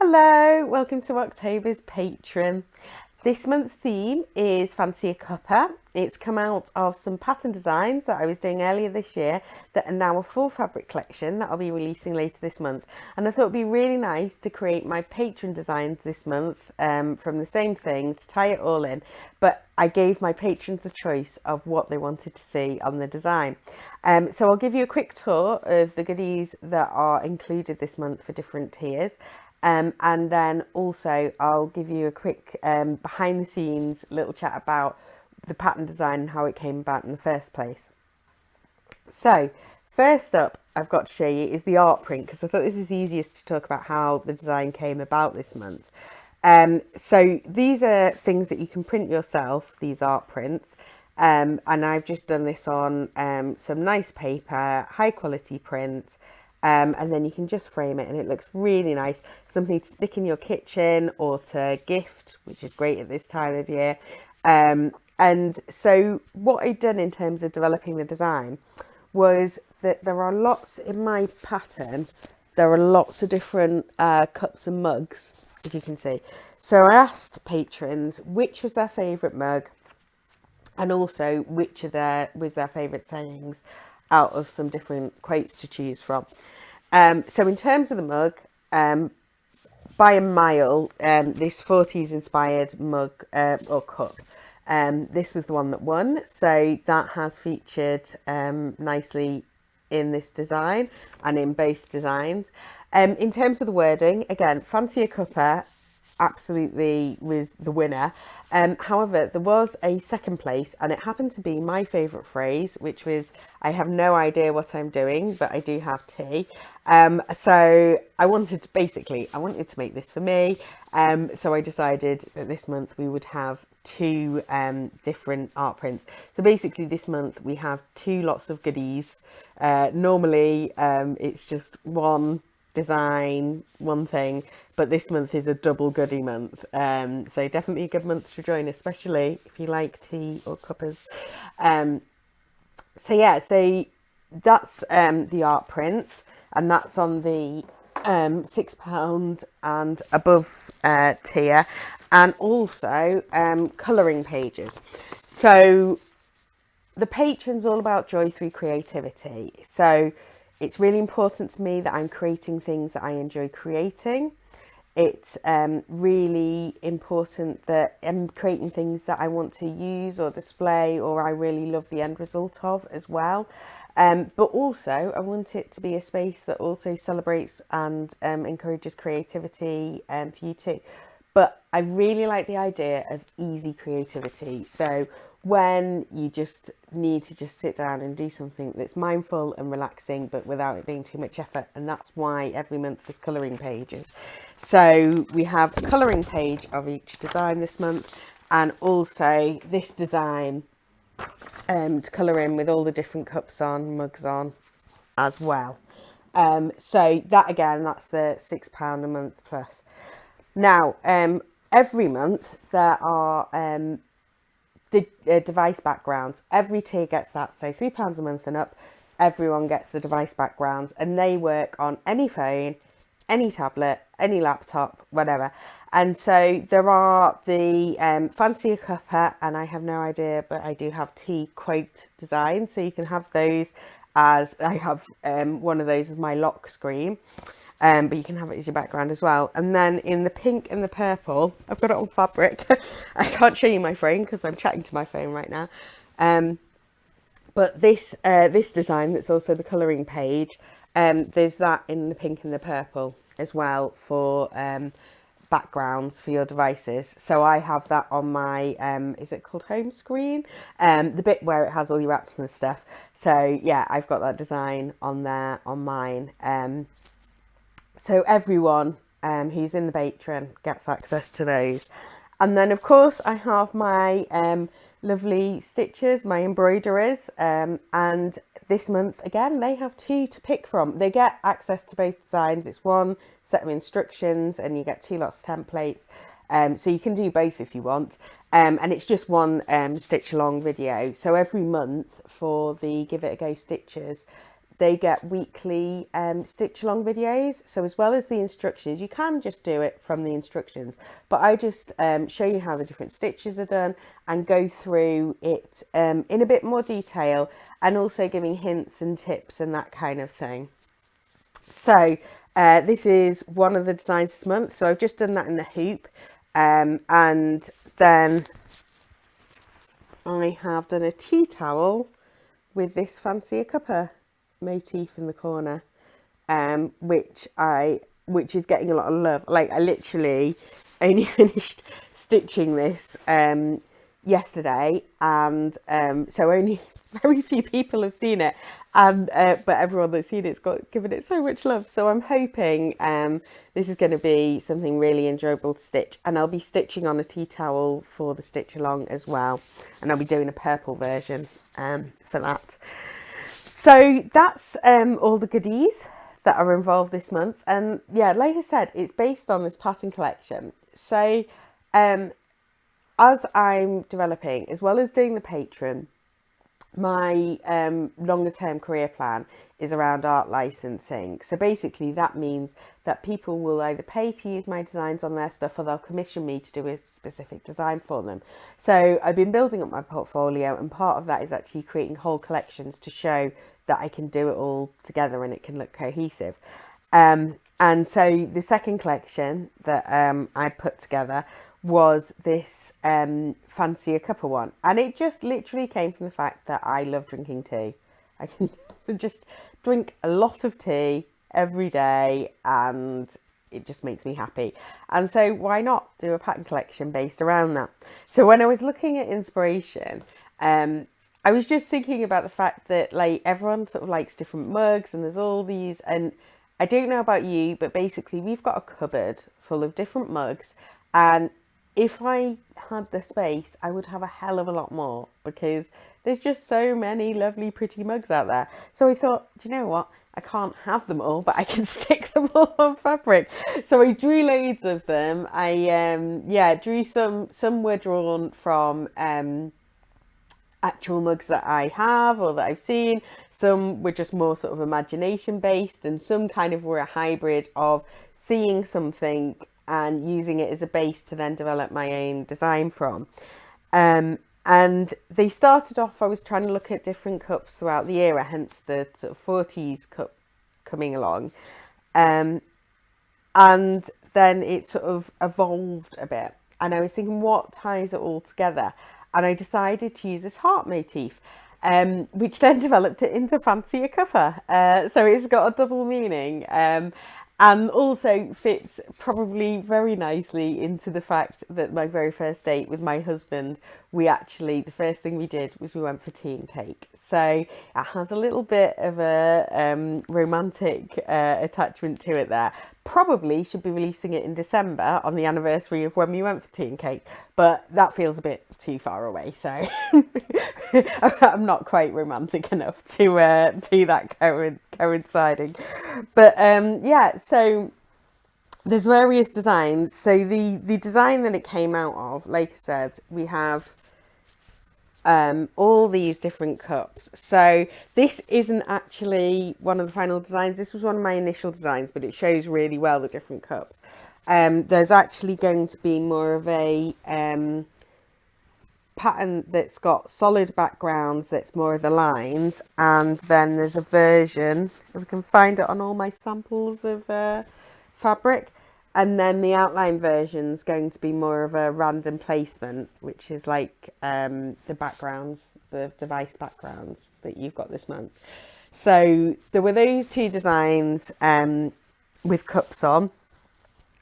Hello, welcome to October's Patron. This month's theme is Fancy a Cuppa. It's come out of some pattern designs that I was doing earlier this year that are now a full fabric collection that I'll be releasing later this month. And I thought it'd be really nice to create my patron designs this month from the same thing to tie it all in. But I gave my patrons the choice of what they wanted to see on the design. So I'll give you a quick tour of the goodies that are included this month for different tiers. And then also I'll give you a quick behind the scenes little chat about the pattern design and how it came about in the first place. So first up I've got to show you is the art print, because I thought this is easiest to talk about how the design came about this month. So these are things that you can print yourself, these art prints. And I've just done this on some nice paper, high quality print. And then you can just frame it and it looks really nice. Something to stick in your kitchen or to gift, which is great at this time of year. And so what I've done in terms of developing the design was that there are lots in my pattern. There are lots of different cups and mugs, as you can see. So I asked patrons which was their favourite mug and also which of was their favourite sayings out of some different quotes to choose from. So in terms of the mug, by a mile, this 40s inspired mug or cup, this was the one that won. So that has featured nicely in this design and in both designs. In terms of the wording, again, Fancy a Cuppa absolutely was the winner. However, there was a second place and it happened to be my favourite phrase, which was, I have no idea what I'm doing, but I do have tea. So I wanted to make this for me. So I decided that this month we would have two different art prints. So basically this month we have two lots of goodies. Normally it's just one design, one thing, but this month is a double goodie month, so definitely a good month to join, especially if you like tea or cuppas. So that's the art prints, and that's on the £6 and above tier, and also colouring pages. So the patron's all about joy through creativity, so it's really important to me that I'm creating things that I enjoy creating. It's really important that I'm creating things that I want to use or display, or I really love the end result of as well. But also I want it to be a space that also celebrates and encourages creativity for you too. But I really like the idea of easy creativity. So when you just need to just sit down and do something that's mindful and relaxing, but without it being too much effort. And that's why every month there's colouring pages. So we have a colouring page of each design this month, and also this design to colour in with all the different cups on, mugs on as well. So that again, that's the £6 a month plus. Now, every month there are device backgrounds. Every tier gets that, so £3 a month and up, everyone gets the device backgrounds, and they work on any phone, any tablet, any laptop, whatever. And so there are the Fancy a Cuppa, and I have no idea, but I do have tea quote designs, so you can have those as I have one of those as my lock screen, but you can have it as your background as well. And then in the pink and the purple, I've got it on fabric. I can't show you my phone because I'm chatting to my phone right now. But this design, that's also the colouring page, there's that in the pink and the purple as well for backgrounds for your devices. So I have that on my is it called home screen, the bit where it has all your apps and stuff. So yeah, I've got that design on there on mine. So everyone who's in the patron gets access to those. And then of course I have my lovely stitchers, my embroiderers, and this month again they have two to pick from. They get access to both designs. It's one set of instructions and you get two lots of templates, so you can do both if you want, and it's just one stitch along video. So every month for the Give It a Go stitchers, they get weekly stitch along videos. So as well as the instructions, you can just do it from the instructions, but I just show you how the different stitches are done and go through it in a bit more detail, and also giving hints and tips and that kind of thing. So this is one of the designs this month. So I've just done that in the hoop, and then I have done a tea towel with this fancy Cuppa motif in the corner, which is getting a lot of love. Like, I literally only finished stitching this yesterday, and so only very few people have seen it, and but everyone that's seen it's given it so much love. So I'm hoping this is going to be something really enjoyable to stitch, and I'll be stitching on a tea towel for the stitch along as well, and I'll be doing a purple version for that. So that's all the goodies that are involved this month. And yeah, like I said, it's based on this pattern collection. So as I'm developing, as well as doing the Patreon, my longer term career plan is around art licensing. So basically that means that people will either pay to use my designs on their stuff, or they'll commission me to do a specific design for them. So I've been building up my portfolio, and part of that is actually creating whole collections to show that I can do it all together and it can look cohesive. And so the second collection that I put together was this fancier Cuppa one, and it just literally came from the fact that I love drinking tea. I can just drink a lot of tea every day, and it just makes me happy. And so why not do a pattern collection based around that? So when I was looking at inspiration, I was just thinking about the fact that, like, everyone sort of likes different mugs, and there's all these, and I don't know about you, but basically we've got a cupboard full of different mugs, and if I had the space, I would have a hell of a lot more, because there's just so many lovely, pretty mugs out there. So I thought, do you know what? I can't have them all, but I can stick them all on fabric. So I drew loads of them. I drew some were drawn from actual mugs that I have or that I've seen. Some were just more sort of imagination based, and some kind of were a hybrid of seeing something and using it as a base to then develop my own design from. And they started off, I was trying to look at different cups throughout the era, hence the sort of 40s cup coming along. And then it sort of evolved a bit. And I was thinking, what ties it all together? And I decided to use this heart motif, which then developed it into fancier Cuppa. So it's got a double meaning. And also fits probably very nicely into the fact that my very first date with my husband, the first thing we did was we went for tea and cake. So it has a little bit of a romantic attachment to it there. Probably should be releasing it in December on the anniversary of when we went for tea and cake, but that feels a bit too far away, so I'm not quite romantic enough to do that coinciding. But yeah, so there's various designs. So the design that it came out of, like I said, we have all these different cups. So this isn't actually one of the final designs. This was one of my initial designs, but it shows really well the different cups. There's actually going to be more of a pattern that's got solid backgrounds, that's more of the lines, and then there's a version, if we can find it on all my samples of fabric, and then the outline version's going to be more of a random placement, which is like the backgrounds, the device backgrounds that you've got this month. So there were those two designs with cups on,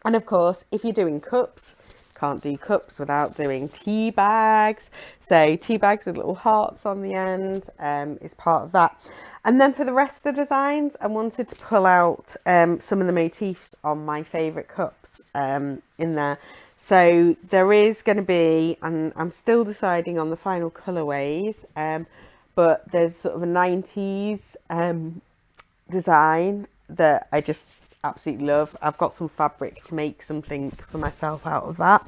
and of course if you're doing cups, can't do cups without doing tea bags. So tea bags with little hearts on the end is part of that. And then for the rest of the designs, I wanted to pull out some of the motifs on my favourite cups in there. So there is going to be, and I'm still deciding on the final colourways, but there's sort of a 90s design that I just absolutely love. I've got some fabric to make something for myself out of that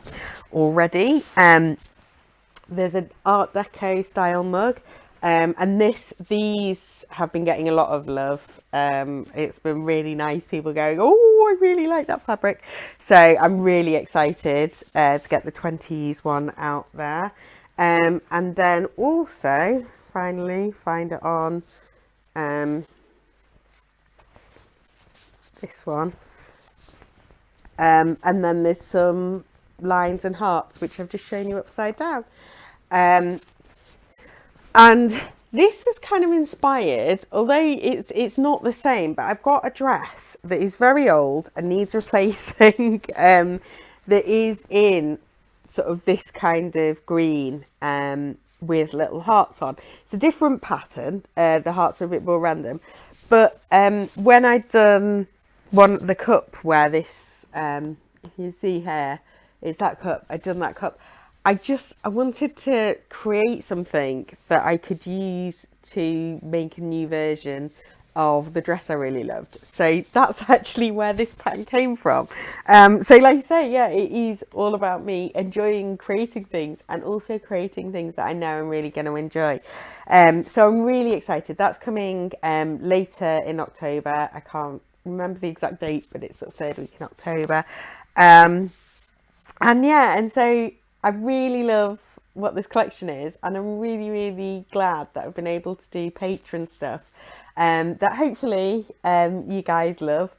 already. There's an Art Deco style mug, And these have been getting a lot of love. It's been really nice, people going, oh, I really like that fabric. So I'm really excited to get the 20s one out there. And then also finally find it on this one. And then there's some lines and hearts, which I've just shown you upside down. And this is kind of inspired, although it's not the same, but I've got a dress that is very old and needs replacing, that is in sort of this kind of green with little hearts on. It's a different pattern. The hearts are a bit more random. But when I'd done the cup where this, if you see here, is that cup. I'd done that cup. I wanted to create something that I could use to make a new version of the dress I really loved. So that's actually where this pattern came from. So like I say, yeah, it is all about me enjoying creating things and also creating things that I know I'm really going to enjoy. So I'm really excited. That's coming later in October. I can't remember the exact date, but it's sort of third week in October. And yeah, and so I really love what this collection is, and I'm really, really glad that I've been able to do patron stuff that hopefully you guys love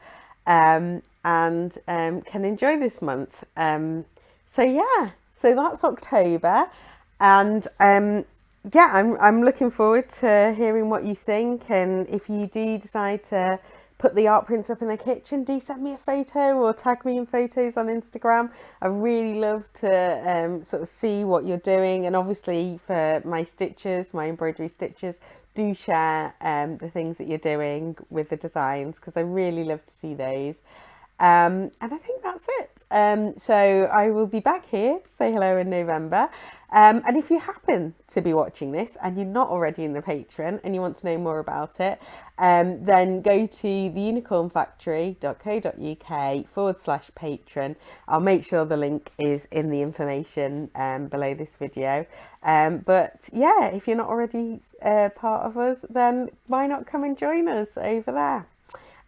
and can enjoy this month. So yeah, so that's October, and yeah, I'm looking forward to hearing what you think, and if you do decide to put the art prints up in the kitchen, do send me a photo or tag me in photos on Instagram. I really love to sort of see what you're doing, and obviously for my stitches, my embroidery stitches, do share the things that you're doing with the designs, because I really love to see those. And I think that's it. So I will be back here to say hello in November. And if you happen to be watching this and you're not already in the Patreon and you want to know more about it, then go to theunicornfactory.co.uk/patron. I'll make sure the link is in the information below this video. But yeah, if you're not already part of us, then why not come and join us over there?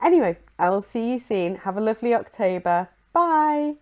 Anyway, I will see you soon. Have a lovely October. Bye.